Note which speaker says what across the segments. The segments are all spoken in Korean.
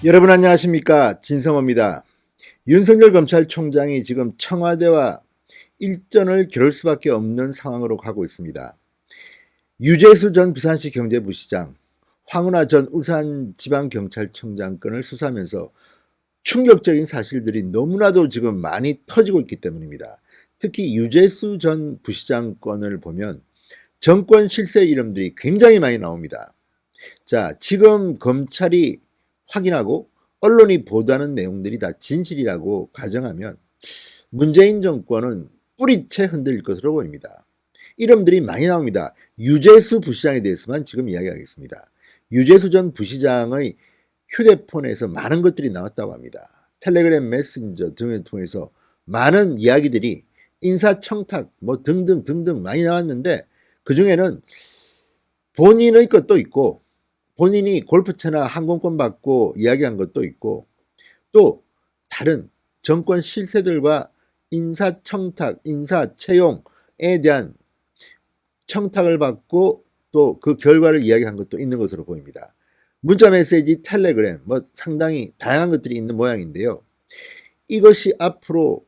Speaker 1: 여러분 안녕하십니까, 진성호입니다. 윤석열 검찰총장이 지금 청와대와 일전을 겨룰 수밖에 없는 상황으로 가고 있습니다. 유재수 전 부산시 경제부시장, 황운하 전 울산지방경찰청장 건을 수사하면서 충격적인 사실들이 너무나도 지금 많이 터지고 있기 때문입니다. 특히 유재수 전 부시장 건을 보면 정권 실세 이름들이 굉장히 많이 나옵니다. 자, 지금 검찰이 확인하고 언론이 보도하는 내용들이 다 진실이라고 가정하면 문재인 정권은 뿌리채 흔들릴 것으로 보입니다. 이름들이 많이 나옵니다. 유재수 부시장에 대해서만 지금 이야기하겠습니다. 유재수 전 부시장의 휴대폰에서 많은 것들이 나왔다고 합니다. 텔레그램 메신저 등을 통해서 많은 이야기들이 인사청탁 뭐 등등 많이 나왔는데, 그중에는 본인의 것도 있고 본인이 골프채나 항공권 받고 이야기한 것도 있고, 또 다른 정권 실세들과 인사청탁, 인사채용에 대한 청탁을 받고 또 그 결과를 이야기한 것도 있는 것으로 보입니다. 문자메시지, 텔레그램 뭐 상당히 다양한 것들이 있는 모양인데요. 이것이 앞으로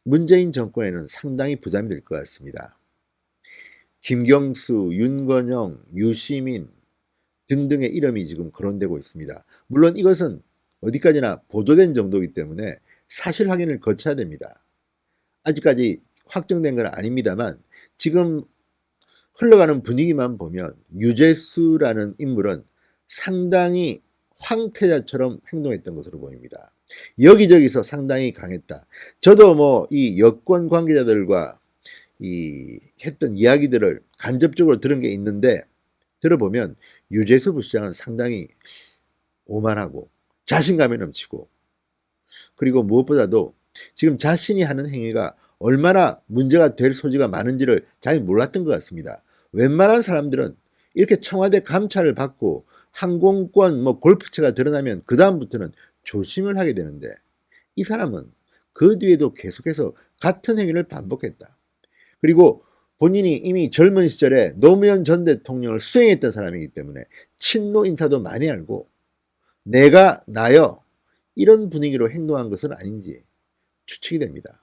Speaker 1: 문재인 정권에는 상당히 부담이 될 것 같습니다. 김경수, 윤건영, 유시민 등등의 이름이 지금 거론되고 있습니다. 물론 이것은 어디까지나 보도된 정도이기 때문에 사실 확인을 거쳐야 됩니다. 아직까지 확정된 건 아닙니다만 지금 흘러가는 분위기만 보면 유재수라는 인물은 상당히 황태자처럼 행동했던 것으로 보입니다. 여기저기서 상당히 강했다. 저도 뭐 이 여권 관계자들과 했던 이야기들을 간접적으로 들은 게 있는데, 들어보면 유재수 부시장은 상당히 오만하고 자신감에 넘치고, 그리고 무엇보다도 지금 자신이 하는 행위가 얼마나 문제가 될 소지가 많은지를 잘 몰랐던 것 같습니다. 웬만한 사람들은 이렇게 청와대 감찰을 받고 항공권, 뭐 골프채가 드러나면 그 다음부터는 조심을 하게 되는데, 이 사람은 그 뒤에도 계속해서 같은 행위를 반복했다. 그리고 본인이 이미 젊은 시절에 노무현 전 대통령을 수행했던 사람이기 때문에 친노 인사도 많이 알고 내가 나여 이런 분위기로 행동한 것은 아닌지 추측이 됩니다.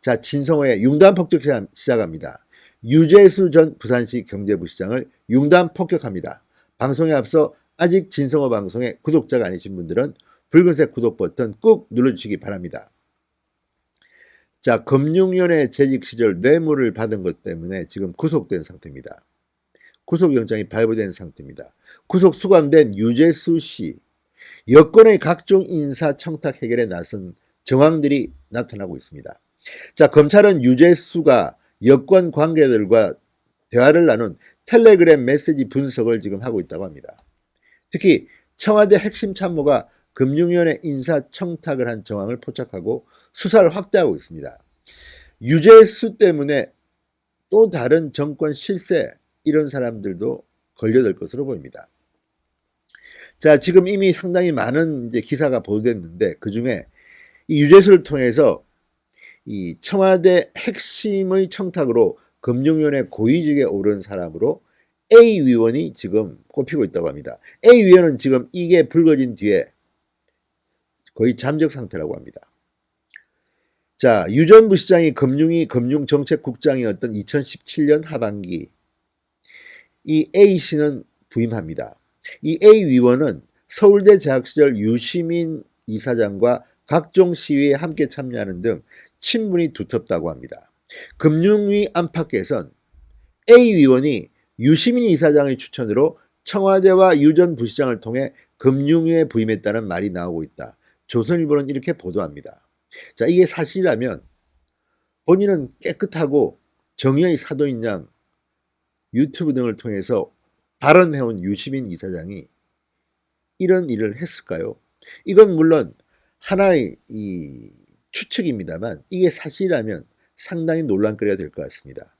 Speaker 1: 자, 진성호의 융단 폭격 시작합니다. 유재수 전 부산시 경제부시장을 융단 폭격합니다. 방송에 앞서 아직 진성호 방송의 구독자가 아니신 분들은 붉은색 구독 버튼 꾹 눌러주시기 바랍니다. 자, 금융위원회 재직 시절 뇌물을 받은 것 때문에 지금 구속된 상태입니다. 구속영장이 발부된 상태입니다. 구속 수감된 유재수 씨, 여권의 각종 인사 청탁 해결에 나선 정황들이 나타나고 있습니다. 자, 검찰은 유재수가 여권 관계들과 대화를 나눈 텔레그램 메시지 분석을 지금 하고 있다고 합니다. 특히 청와대 핵심 참모가 금융위원회 인사 청탁을 한 정황을 포착하고 수사를 확대하고 있습니다. 유재수 때문에 또 다른 정권 실세 이런 사람들도 걸려들 것으로 보입니다. 자, 지금 이미 상당히 많은 이제 기사가 보도됐는데, 그중에 이 유재수를 통해서 이 청와대 핵심의 청탁으로 금융위원회 고위직에 오른 사람으로 A 위원이 지금 꼽히고 있다고 합니다. A 위원은 지금 이게 불거진 뒤에 거의 잠적 상태라고 합니다. 자, 유 전 부시장이 금융정책국장이었던 2017년 하반기 이 A 씨는 부임합니다. 이 A 위원은 서울대 재학 시절 유시민 이사장과 각종 시위에 함께 참여하는 등 친분이 두텁다고 합니다. 금융위 안팎에선 A 위원이 유시민 이사장의 추천으로 청와대와 유 전 부시장을 통해 금융위에 부임했다는 말이 나오고 있다. 조선일보는 이렇게 보도합니다. 자, 이게 사실이라면 본인은 깨끗하고 정의의 사도인 양 유튜브 등을 통해서 발언해온 유시민 이사장이 이런 일을 했을까요? 이건 물론 하나의 추측입니다만 이게 사실이라면 상당히 논란거리가 될 것 같습니다.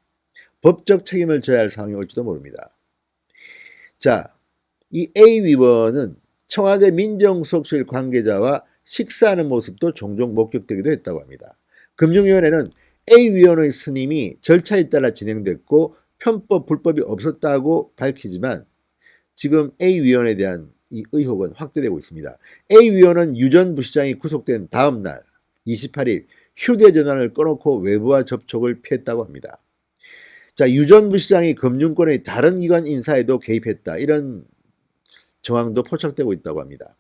Speaker 1: 법적 책임을 져야 할 상황이 올지도 모릅니다. 자, 이 A 위원은 청와대 민정수석실 관계자와 식사하는 모습도 종종 목격되기도 했다고 합니다. 금융위원회는 A 위원의 스님이 절차에 따라 진행됐고 편법, 불법이 없었다고 밝히지만 지금 A 위원에 대한 이 의혹은 확대되고 있습니다. A 위원은 유 전 부시장이 구속된 다음 날 28일 휴대전화를 꺼놓고 외부와 접촉을 피했다고 합니다. 자, 유 전 부시장이 금융권의 다른 기관 인사에도 개입했다, 이런 정황도 포착되고 있다고 합니다.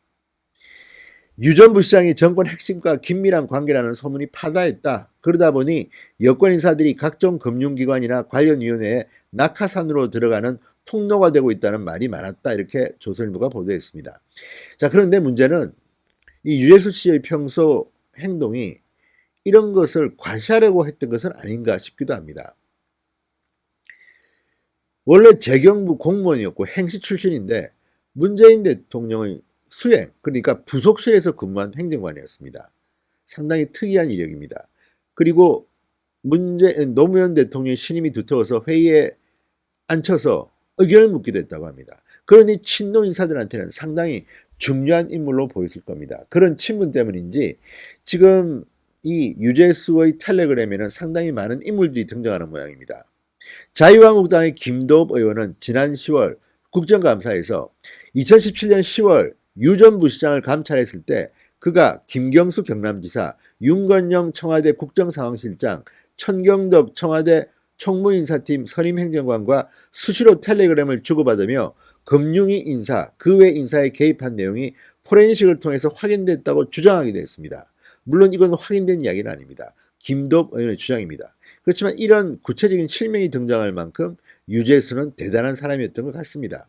Speaker 1: 유 전 부시장이 정권 핵심과 긴밀한 관계라는 소문이 파다했다. 그러다 보니 여권 인사들이 각종 금융기관이나 관련 위원회에 낙하산으로 들어가는 통로가 되고 있다는 말이 많았다, 이렇게 조선일보가 보도했습니다. 자, 그런데 문제는 이 유재수 씨의 평소 행동이 이런 것을 과시하려고 했던 것은 아닌가 싶기도 합니다. 원래 재경부 공무원이었고 행시 출신인데 문재인 대통령의 수행, 그러니까 부속실에서 근무한 행정관이었습니다. 상당히 특이한 이력입니다. 그리고 노무현 대통령의 신임이 두터워서 회의에 앉혀서 의견을 묻기도 했다고 합니다. 그러니 친노 인사들한테는 상당히 중요한 인물로 보였을 겁니다. 그런 친분 때문인지 지금 이 유재수의 텔레그램에는 상당히 많은 인물들이 등장하는 모양입니다. 자유한국당의 김도읍 의원은 지난 10월 국정감사에서 2017년 10월 유 전 부시장을 감찰했을 때 그가 김경수 경남지사, 윤건영 청와대 국정상황실장, 천경덕 청와대 총무인사팀 선임행정관과 수시로 텔레그램을 주고받으며 금융위 인사, 그 외 인사에 개입한 내용이 포렌식을 통해서 확인됐다고 주장하기도 했습니다. 물론 이건 확인된 이야기는 아닙니다. 김도읍 의원의 주장입니다. 그렇지만 이런 구체적인 실명이 등장할 만큼 유재수는 대단한 사람이었던 것 같습니다.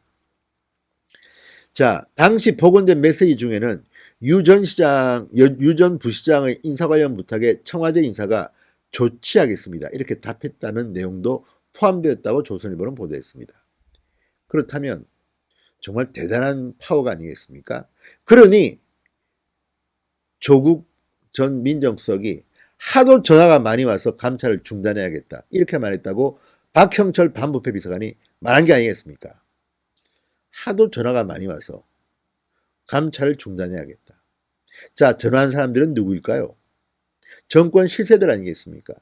Speaker 1: 자, 당시 복원된 메시지 중에는 유 전 부시장의 인사 관련 부탁에 청와대 인사가 조치하겠습니다, 이렇게 답했다는 내용도 포함되었다고 조선일보는 보도했습니다. 그렇다면 정말 대단한 파워가 아니겠습니까? 그러니 조국 전 민정수석이 하도 전화가 많이 와서 감찰을 중단해야겠다, 이렇게 말했다고 박형철 반부패 비서관이 말한 게 아니겠습니까? 하도 전화가 많이 와서 감찰을 중단해야겠다. 자, 전화한 사람들은 누구일까요? 정권 실세들 아니겠습니까?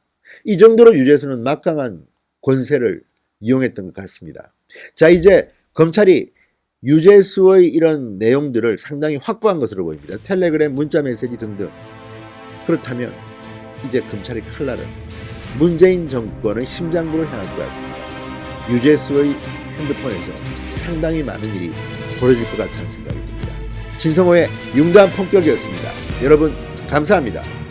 Speaker 1: 이 정도로 유재수는 막강한 권세를 이용했던 것 같습니다. 자, 이제 검찰이 유재수의 이런 내용들을 상당히 확보한 것으로 보입니다. 텔레그램, 문자 메시지 등등. 그렇다면 이제 검찰의 칼날은 문재인 정권의 심장부를 향할 것 같습니다. 유재수의 핸드폰에서 상당히 많은 일이 벌어질 것 같다는 생각이 듭니다. 진성호의 융단 폭격이었습니다. 여러분 감사합니다.